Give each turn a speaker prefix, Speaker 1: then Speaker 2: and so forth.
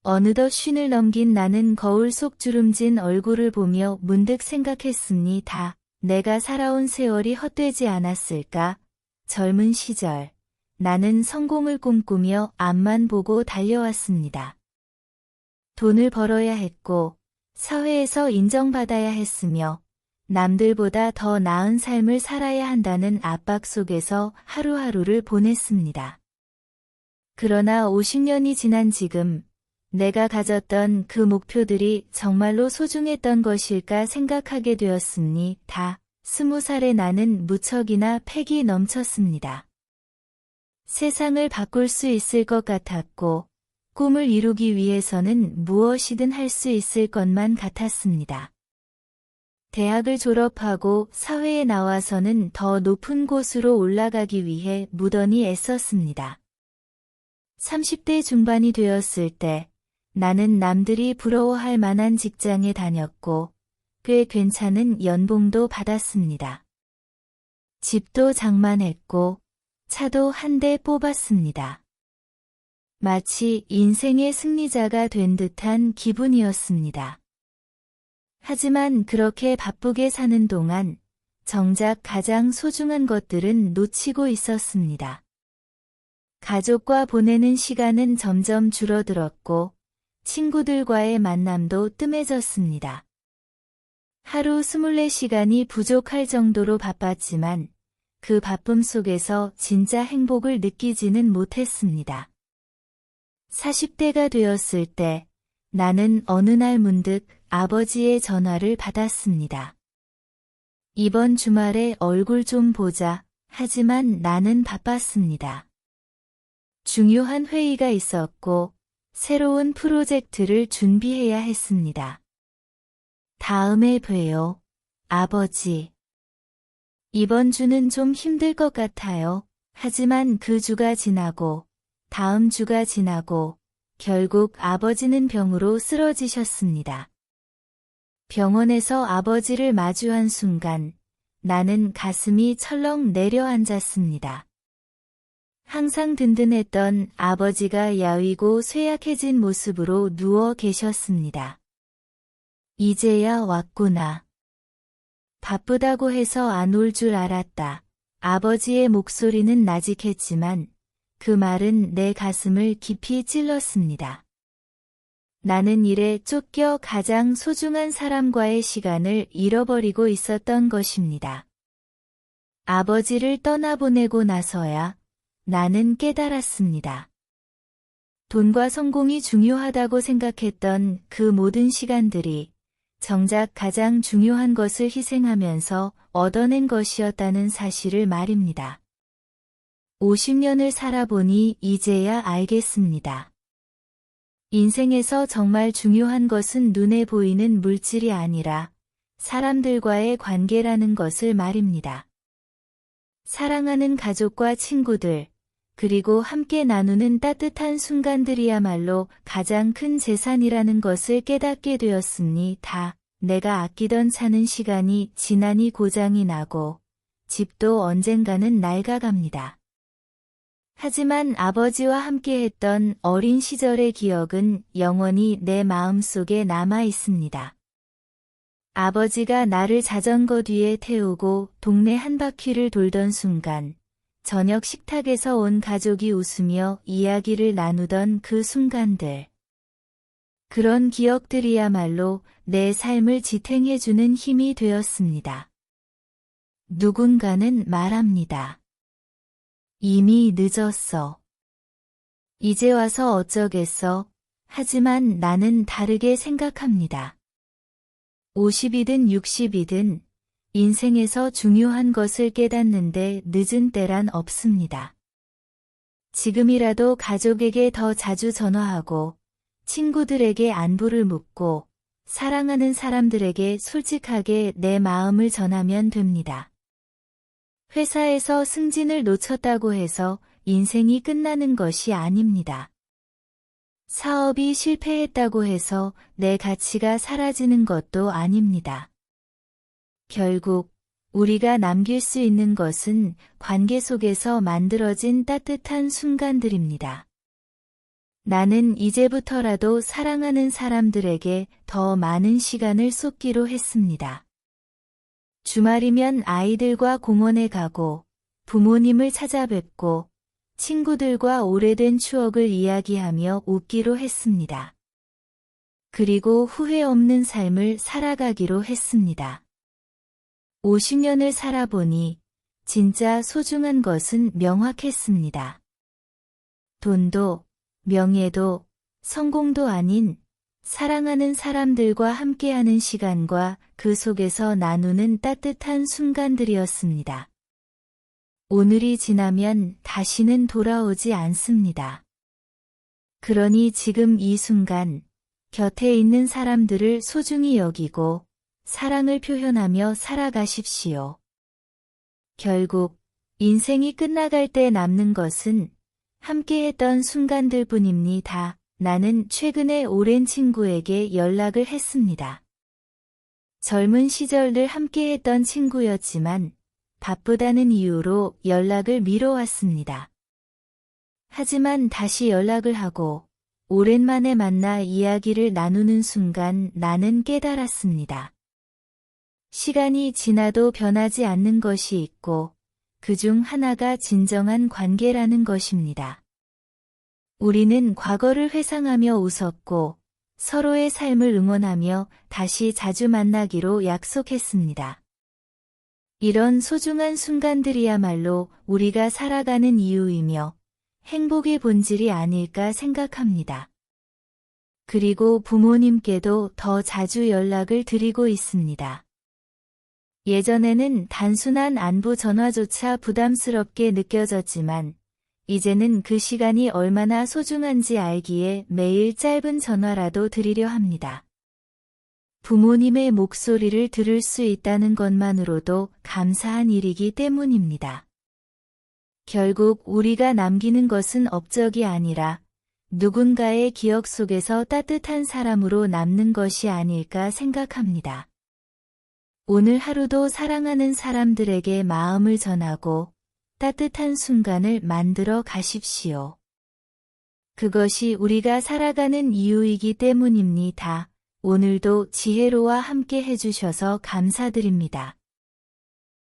Speaker 1: 어느덧 쉰을 넘긴 나는 거울 속 주름진 얼굴을 보며 문득 생각했습니다. 내가 살아온 세월이 헛되지 않았을까? 젊은 시절, 나는 성공을 꿈꾸며 앞만 보고 달려왔습니다. 돈을 벌어야 했고, 사회에서 인정받아야 했으며, 남들보다 더 나은 삶을 살아야 한다는 압박 속에서 하루하루를 보냈습니다. 그러나 50년이 지난 지금, 내가 가졌던 그 목표들이 정말로 소중했던 것일까 생각하게 되었습니다. 20살의 나는 무척이나 패기 넘쳤습니다. 세상을 바꿀 수 있을 것 같았고, 꿈을 이루기 위해서는 무엇이든 할 수 있을 것만 같았습니다. 대학을 졸업하고 사회에 나와서는 더 높은 곳으로 올라가기 위해 무던히 애썼습니다. 30대 중반이 되었을 때 나는 남들이 부러워할 만한 직장에 다녔고 꽤 괜찮은 연봉도 받았습니다. 집도 장만했고 차도 한 대 뽑았습니다. 마치 인생의 승리자가 된 듯한 기분이었습니다. 하지만 그렇게 바쁘게 사는 동안 정작 가장 소중한 것들은 놓치고 있었습니다. 가족과 보내는 시간은 점점 줄어들었고 친구들과의 만남도 뜸해졌습니다. 하루 24시간이 부족할 정도로 바빴지만 그 바쁨 속에서 진짜 행복을 느끼지는 못했습니다. 40대가 되었을 때 나는 어느 날 문득 아버지의 전화를 받았습니다. 이번 주말에 얼굴 좀 보자. 하지만 나는 바빴습니다. 중요한 회의가 있었고 새로운 프로젝트를 준비해야 했습니다. 다음에 봬요, 아버지. 이번 주는 좀 힘들 것 같아요. 하지만 그 주가 지나고 다음 주가 지나고 결국 아버지는 병으로 쓰러지셨습니다. 병원에서 아버지를 마주한 순간 나는 가슴이 철렁 내려앉았습니다. 항상 든든했던 아버지가 야위고 쇠약해진 모습으로 누워 계셨습니다. 이제야 왔구나. 바쁘다고 해서 안 올 줄 알았다. 아버지의 목소리는 나직했지만 그 말은 내 가슴을 깊이 찔렀습니다. 나는 일에 쫓겨 가장 소중한 사람과의 시간을 잃어버리고 있었던 것입니다. 아버지를 떠나보내고 나서야 나는 깨달았습니다. 돈과 성공이 중요하다고 생각했던 그 모든 시간들이 정작 가장 중요한 것을 희생하면서 얻어낸 것이었다는 사실을 말입니다. 50년을 살아보니 이제야 알겠습니다. 인생에서 정말 중요한 것은 눈에 보이는 물질이 아니라 사람들과의 관계라는 것을 말입니다. 사랑하는 가족과 친구들, 그리고 함께 나누는 따뜻한 순간들이야말로 가장 큰 재산이라는 것을 깨닫게 되었습니다. 내가 아끼던 차는 시간이 지나니 고장이 나고 집도 언젠가는 낡아갑니다. 하지만 아버지와 함께했던 어린 시절의 기억은 영원히 내 마음속에 남아 있습니다. 아버지가 나를 자전거 뒤에 태우고 동네 한 바퀴를 돌던 순간, 저녁 식탁에서 온 가족이 웃으며 이야기를 나누던 그 순간들. 그런 기억들이야말로 내 삶을 지탱해주는 힘이 되었습니다. 누군가는 말합니다. 이미 늦었어. 이제 와서 어쩌겠어. 하지만 나는 다르게 생각합니다. 50이든 60이든 인생에서 중요한 것을 깨닫는데 늦은 때란 없습니다. 지금이라도 가족에게 더 자주 전화하고 친구들에게 안부를 묻고 사랑하는 사람들에게 솔직하게 내 마음을 전하면 됩니다. 회사에서 승진을 놓쳤다고 해서 인생이 끝나는 것이 아닙니다. 사업이 실패했다고 해서 내 가치가 사라지는 것도 아닙니다. 결국 우리가 남길 수 있는 것은 관계 속에서 만들어진 따뜻한 순간들입니다. 나는 이제부터라도 사랑하는 사람들에게 더 많은 시간을 쏟기로 했습니다. 주말이면 아이들과 공원에 가고 부모님을 찾아뵙고 친구들과 오래된 추억을 이야기하며 웃기로 했습니다. 그리고 후회 없는 삶을 살아가기로 했습니다. 50년을 살아보니 진짜 소중한 것은 명확했습니다. 돈도, 명예도, 성공도 아닌 사랑하는 사람들과 함께하는 시간과 그 속에서 나누는 따뜻한 순간들이었습니다. 오늘이 지나면 다시는 돌아오지 않습니다. 그러니 지금 이 순간 곁에 있는 사람들을 소중히 여기고 사랑을 표현하며 살아가십시오. 결국 인생이 끝나갈 때 남는 것은 함께했던 순간들 뿐입니다. 나는 최근에 오랜 친구에게 연락을 했습니다. 젊은 시절 늘 함께했던 친구였지만 바쁘다는 이유로 연락을 미뤄왔습니다. 하지만 다시 연락을 하고 오랜만에 만나 이야기를 나누는 순간 나는 깨달았습니다. 시간이 지나도 변하지 않는 것이 있고 그중 하나가 진정한 관계라는 것입니다. 우리는 과거를 회상하며 웃었고 서로의 삶을 응원하며 다시 자주 만나기로 약속했습니다. 이런 소중한 순간들이야말로 우리가 살아가는 이유이며 행복의 본질이 아닐까 생각합니다. 그리고 부모님께도 더 자주 연락을 드리고 있습니다. 예전에는 단순한 안부 전화조차 부담스럽게 느껴졌지만 이제는 그 시간이 얼마나 소중한지 알기에 매일 짧은 전화라도 드리려 합니다. 부모님의 목소리를 들을 수 있다는 것만으로도 감사한 일이기 때문입니다. 결국 우리가 남기는 것은 업적이 아니라 누군가의 기억 속에서 따뜻한 사람으로 남는 것이 아닐까 생각합니다. 오늘 하루도 사랑하는 사람들에게 마음을 전하고 따뜻한 순간을 만들어 가십시오. 그것이 우리가 살아가는 이유이기 때문입니다. 오늘도 지혜로와 함께 해주셔서 감사드립니다.